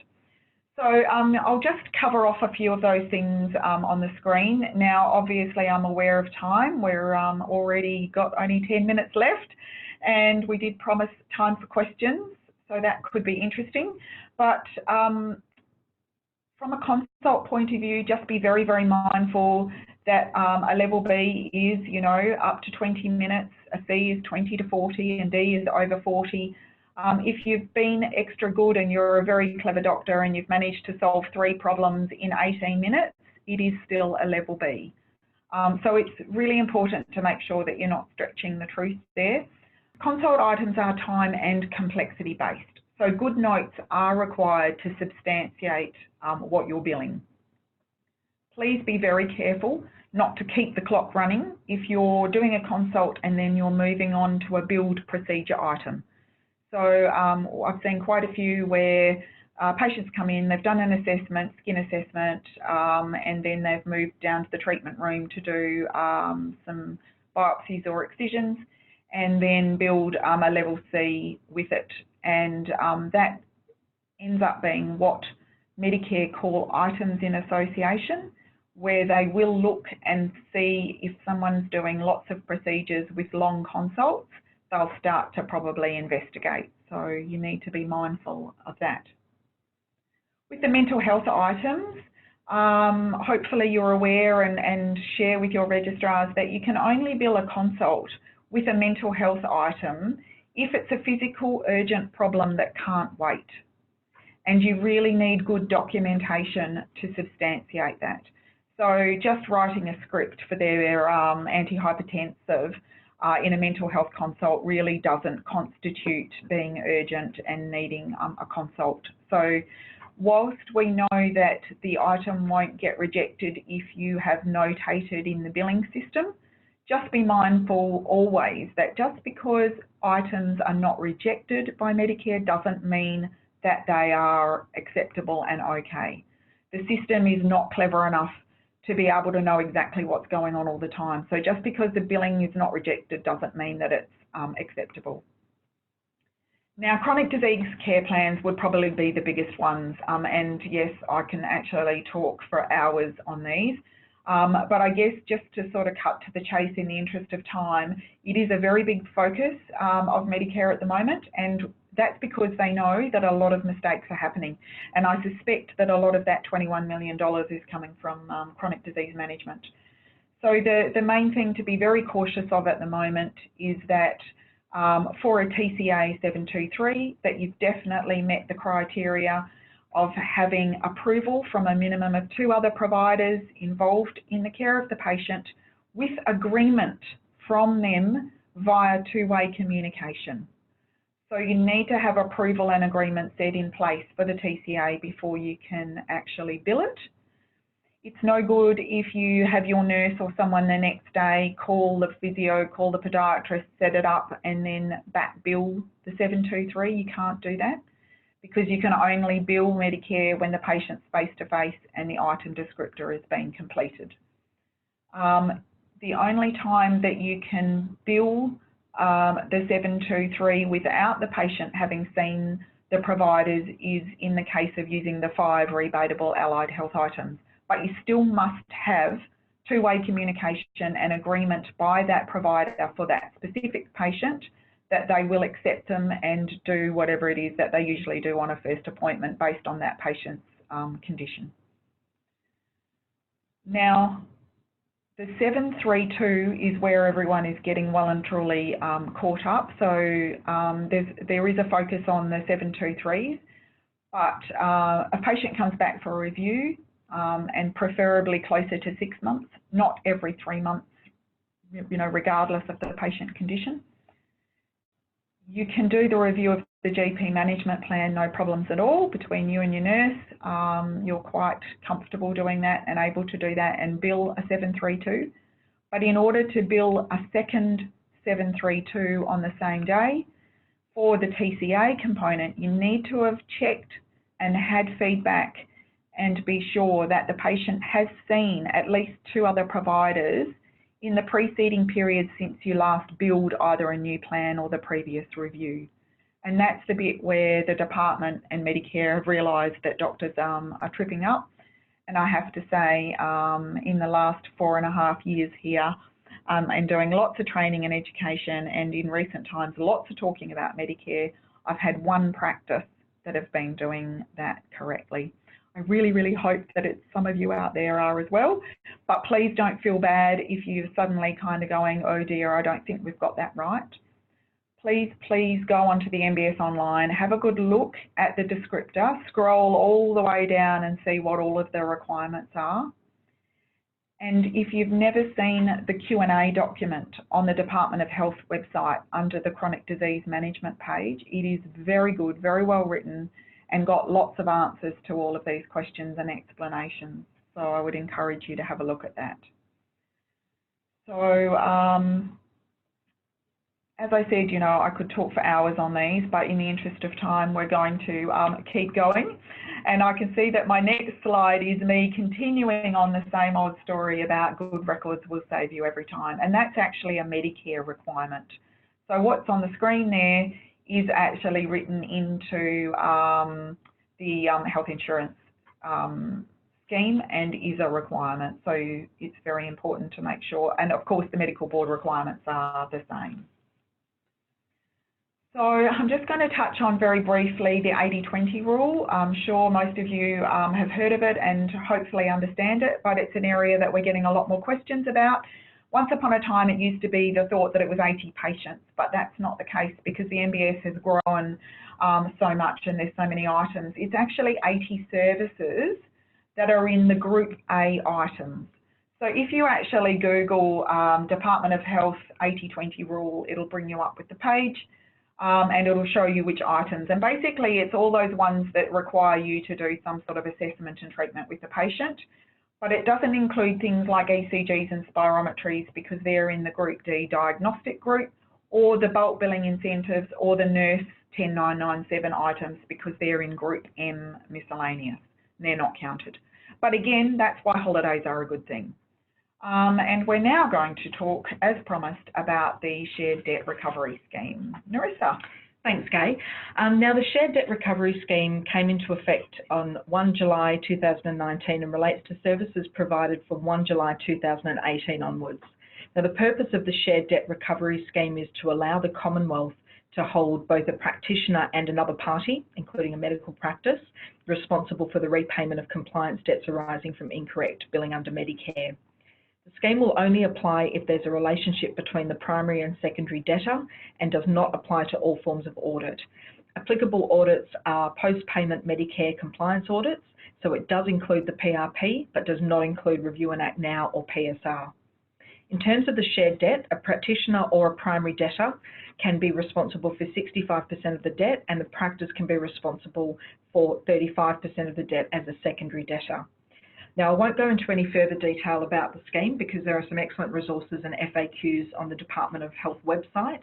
Speaker 3: So I'll just cover off a few of those things on the screen. Now, obviously, I'm aware of time. We're already got only 10 minutes left. and we did promise time for questions, so that could be interesting. But from a consult point of view, just be very, very mindful that a level B is, you know, up to 20 minutes, a C is 20 to 40, and D is over 40. If you've been extra good and you're a very clever doctor and you've managed to solve 3 problems in 18 minutes, it is still a level B. So it's really important to make sure that you're not stretching the truth there. Consult items are time and complexity based. So good notes are required to substantiate what you're billing. Please be very careful not to keep the clock running if you're doing a consult and then you're moving on to a billed procedure item. So I've seen quite a few where patients come in, they've done an assessment, skin assessment, and then they've moved down to the treatment room to do some biopsies or excisions, and then build a level C with it. And that ends up being what Medicare call items in association, where they will look and see if someone's doing lots of procedures with long consults, they'll start to probably investigate. So you need to be mindful of that. With the mental health items, hopefully you're aware and share with your registrars that you can only bill a consult with a mental health item if it's a physical urgent problem that can't wait. And you really need good documentation to substantiate that. So just writing a script for their antihypertensive in a mental health consult really doesn't constitute being urgent and needing a consult. So whilst we know that the item won't get rejected if you have notated in the billing system, just be mindful always that just because items are not rejected by Medicare doesn't mean that they are acceptable and okay. The system is not clever enough to be able to know exactly what's going on all the time. So just because the billing is not rejected doesn't mean that it's acceptable. Now, chronic disease care plans would probably be the biggest ones. And yes, I can actually talk for hours on these. But I guess just to sort of cut to the chase in the interest of time, it is a very big focus of Medicare at the moment, and that's because they know that a lot of mistakes are happening. And I suspect that a lot of that $21 million is coming from chronic disease management. So the main thing to be very cautious of at the moment is that for a TCA 723, that you've definitely met the criteria of having approval from a minimum of 2 other providers involved in the care of the patient with agreement from them via 2-way communication. So you need to have approval and agreement set in place for the TCA before you can actually bill it. It's no good if you have your nurse or someone the next day call the physio, call the podiatrist, set it up and then back bill the 723. You can't do that, because you can only bill Medicare when the patient's face-to-face and the item descriptor has been completed. The only time that you can bill the 723 without the patient having seen the providers is in the case of using the 5 rebatable allied health items. But you still must have 2-way communication and agreement by that provider for that specific patient that they will accept them and do whatever it is that they usually do on a first appointment based on that patient's condition. Now, the 732 is where everyone is getting well and truly caught up. So there is a focus on the 723s, but a patient comes back for a review and preferably closer to 6 months, not every 3 months, you know, regardless of the patient condition. You can do the review of the GP management plan, no problems at all, between you and your nurse. You're quite comfortable doing that and able to do that and bill a 732. But in order to bill a second 732 on the same day for the TCA component, you need to have checked and had feedback and be sure that the patient has seen at least 2 other providers in the preceding period since you last billed either a new plan or the previous review. And that's the bit where the department and Medicare have realised that doctors are tripping up. And I have to say, in the last 4.5 years here, and doing lots of training and education, and in recent times lots of talking about Medicare, I've had one practice that have been doing that correctly. I really, really hope that some of you out there are as well, but please don't feel bad if you're suddenly kind of going, oh dear, I don't think we've got that right. Please go onto the MBS online, have a good look at the descriptor, scroll all the way down and see what all of the requirements are. And if you've never seen the Q&A document on the Department of Health website under the Chronic Disease Management page, it is very good, very well written, and got lots of answers to all of these questions and explanations. So I would encourage you to have a look at that. So as I said, you know, I could talk for hours on these, but in the interest of time, we're going to keep going. And I can see that my next slide is me continuing on the same old story about good records will save you every time. And that's actually a Medicare requirement. So what's on the screen there is actually written into the health insurance scheme and is a requirement. So it's very important to make sure. And of course, the medical board requirements are the same. So I'm just going to touch on very briefly the 80-20 rule. I'm sure most of you have heard of it and hopefully understand it, but it's an area that we're getting a lot more questions about. Once upon a time, it used to be the thought that it was 80 patients, but that's not the case because the MBS has grown so much and there's so many items. It's actually 80 services that are in the Group A items. So if you actually Google Department of Health 80-20 rule, it'll bring you up with the page. And it'll show you which items. And basically, it's all those ones that require you to do some sort of assessment and treatment with the patient. But it doesn't include things like ECGs and spirometries because they're in the Group D diagnostic group, or the bulk billing incentives, or the nurse 10997 items because they're in Group M miscellaneous. They're not counted. But again, that's why holidays are a good thing. And we're now going to talk, as promised, about the Shared Debt Recovery Scheme. Nerissa.
Speaker 2: Thanks, Gay. Now, the Shared Debt Recovery Scheme came into effect on 1 July 2019 and relates to services provided from 1 July 2018 onwards. Now, the purpose of the Shared Debt Recovery Scheme is to allow the Commonwealth to hold both a practitioner and another party, including a medical practice, responsible for the repayment of compliance debts arising from incorrect billing under Medicare. The scheme will only apply if there's a relationship between the primary and secondary debtor and does not apply to all forms of audit. Applicable audits are post-payment Medicare compliance audits, so it does include the PRP, but does not include Review and Act Now or PSR. In terms of the shared debt, a practitioner or a primary debtor can be responsible for 65% of the debt, and the practice can be responsible for 35% of the debt as a secondary debtor. Now, I won't go into any further detail about the scheme because there are some excellent resources and FAQs on the Department of Health website.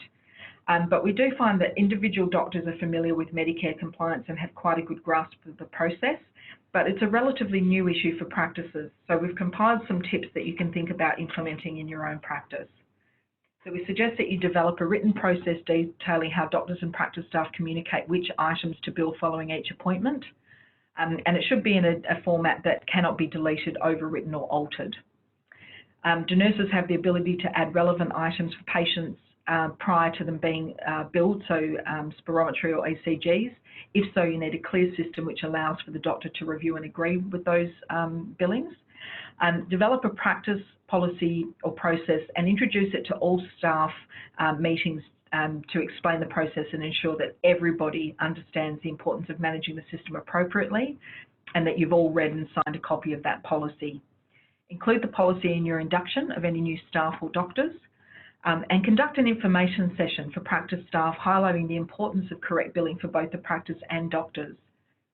Speaker 2: But we do find that individual doctors are familiar with Medicare compliance and have quite a good grasp of the process, but it's a relatively new issue for practices. So we've compiled some tips that you can think about implementing in your own practice. So we suggest that you develop a written process detailing how doctors and practice staff communicate which items to bill following each appointment. And it should be in a format that cannot be deleted, overwritten or altered. Do nurses have the ability to add relevant items for patients prior to them being billed, so spirometry or ECGs? If so, you need a clear system which allows for the doctor to review and agree with those billings. Develop a practice policy or process and introduce it to all staff meetings to explain the process and ensure that everybody understands the importance of managing the system appropriately and that you've all read and signed a copy of that policy. Include the policy in your induction of any new staff or doctors, and conduct an information session for practice staff highlighting the importance of correct billing for both the practice and doctors.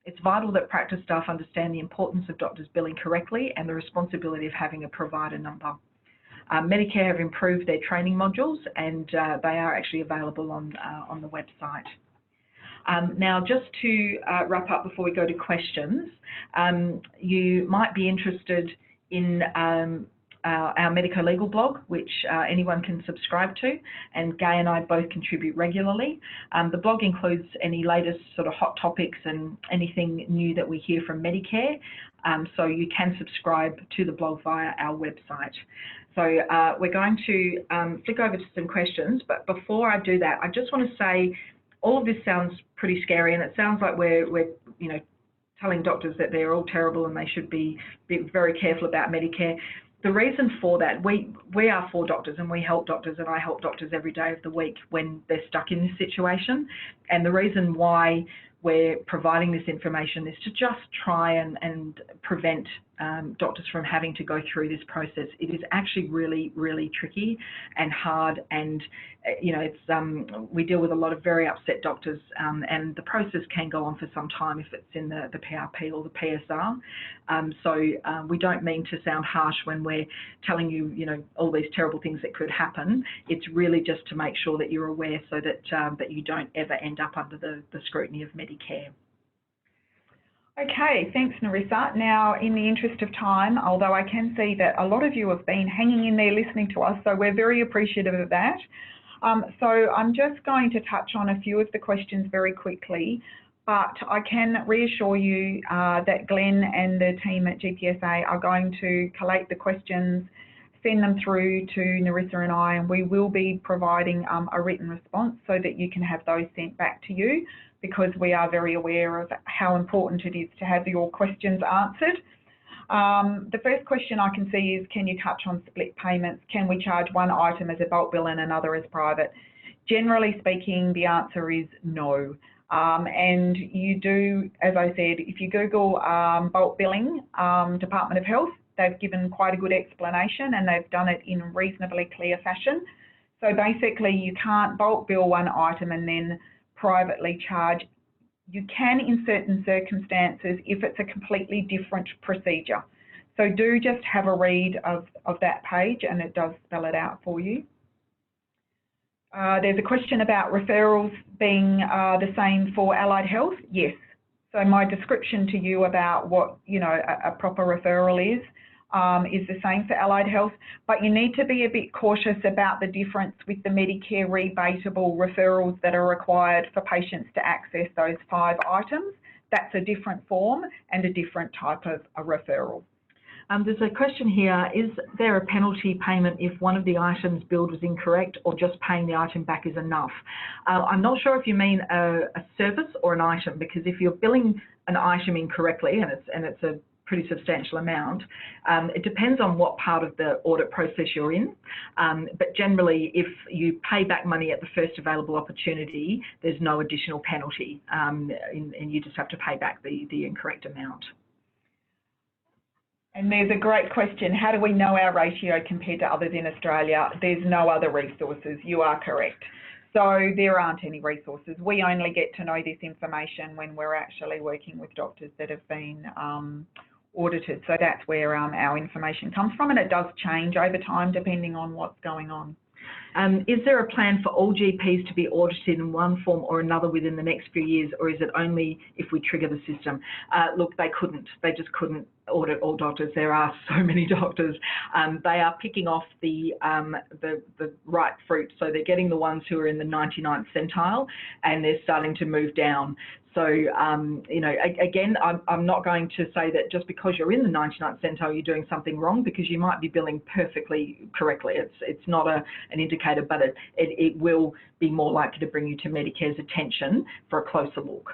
Speaker 2: It's vital that practice staff understand the importance of doctors billing correctly and the responsibility of having a provider number. Medicare have improved their training modules and they are actually available on the website. Now, just to wrap up before we go to questions, you might be interested in our medico-legal blog, which anyone can subscribe to, and Gay and I both contribute regularly. The blog includes any latest sort of hot topics and anything new that we hear from Medicare, so you can subscribe to the blog via our website. So we're going to flick over to some questions, but before I do that, I just want to say all of this sounds pretty scary, and it sounds like we're you know, telling doctors that they're all terrible and they should be very careful about Medicare. The reason for that, we are for doctors, and we help doctors, and I help doctors every day of the week when they're stuck in this situation. And the reason why we're providing this information is to just try and prevent doctors from having to go through this process. It is actually really, really tricky and hard, and you know, it's we deal with a lot of very upset doctors, and the process can go on for some time if it's in the PRP or the PSR. So we don't mean to sound harsh when we're telling you, you know, all these terrible things that could happen. It's really just to make sure that you're aware, so that that you don't ever end up under the scrutiny of Medicare.
Speaker 3: Okay, thanks, Nerissa. Now, in the interest of time, although I can see that a lot of you have been hanging in there listening to us, so we're very appreciative of that. So I'm just going to touch on a few of the questions very quickly, but I can reassure you that Glenn and the team at GPSA are going to collate the questions, send them through to Nerissa and I, and we will be providing a written response so that you can have those sent back to you, because we are very aware of how important it is to have your questions answered. The first question I can see is, can you touch on split payments? Can we charge one item as a bulk bill and another as private? Generally speaking, the answer is no. And you do, as I said, if you Google bulk billing, Department of Health, they've given quite a good explanation, and they've done it in a reasonably clear fashion. So basically, you can't bulk bill one item and then privately charge. You can in certain circumstances if it's a completely different procedure. So do just have a read of that page, and it does spell it out for you. There's a question about referrals being the same for allied health. Yes. So my description to you about what, you know, a proper referral is the same for allied health, but you need to be a bit cautious about the difference with the Medicare rebatable referrals that are required for patients to access those 5 items. That's a different form and a different type of a referral.
Speaker 2: There's a question here, is there a penalty payment if one of the items billed was incorrect, or just paying the item back is enough? I'm not sure if you mean a service or an item, because if you're billing an item incorrectly, and it's a pretty substantial amount, it depends on what part of the audit process you're in. But generally, if you pay back money at the first available opportunity, there's no additional penalty, and you just have to pay back the incorrect amount.
Speaker 3: And there's a great question. How do we know our ratio compared to others in Australia? There's no other resources. You are correct. So there aren't any resources. We only get to know this information when we're actually working with doctors that have been audited. So that's where our information comes from, and it does change over time depending on what's going on.
Speaker 2: Is there a plan for all GPs to be audited in one form or another within the next few years, or is it only if we trigger the system? Look, they couldn't. They just couldn't audit all doctors. There are so many doctors. They are picking off the right fruit. So they're getting the ones who are in the 99th centile, and they're starting to move down. So, you know, again, I'm not going to say that just because you're in the 99th centile, you're doing something wrong, because you might be billing perfectly correctly. It's not an indicator, but it will be more likely to bring you to Medicare's attention for a closer look.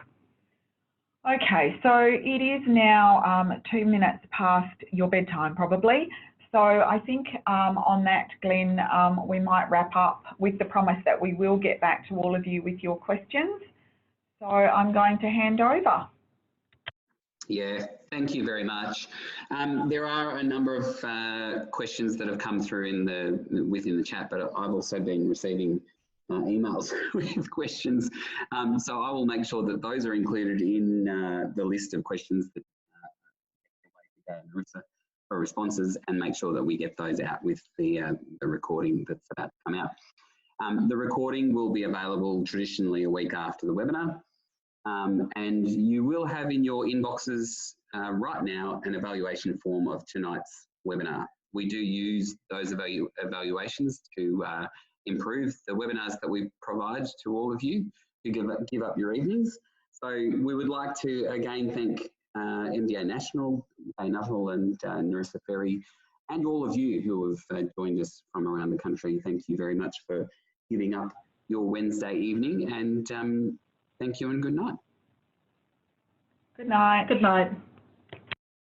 Speaker 3: Okay, so it is now 2 minutes past your bedtime probably. So I think on that, Glenn, we might wrap up with the promise that we will get back to all of you with your questions. So I'm going to hand over.
Speaker 1: Yeah, thank you very much. There are a number of questions that have come through within the chat, but I've also been receiving emails with questions. So I will make sure that those are included in the list of questions that Nerissa for responses, and make sure that we get those out with the recording that's about to come out. The recording will be available traditionally a week after the webinar. And you will have in your inboxes right now an evaluation form of tonight's webinar. We do use those evaluations to improve the webinars that we provide to all of you to give up your evenings. So we would like to again thank MDA National, Nuttall and Nerissa Ferry, and all of you who have joined us from around the country. Thank you very much for giving up your Wednesday evening, and thank you and good night.
Speaker 3: Good night.
Speaker 2: Good night.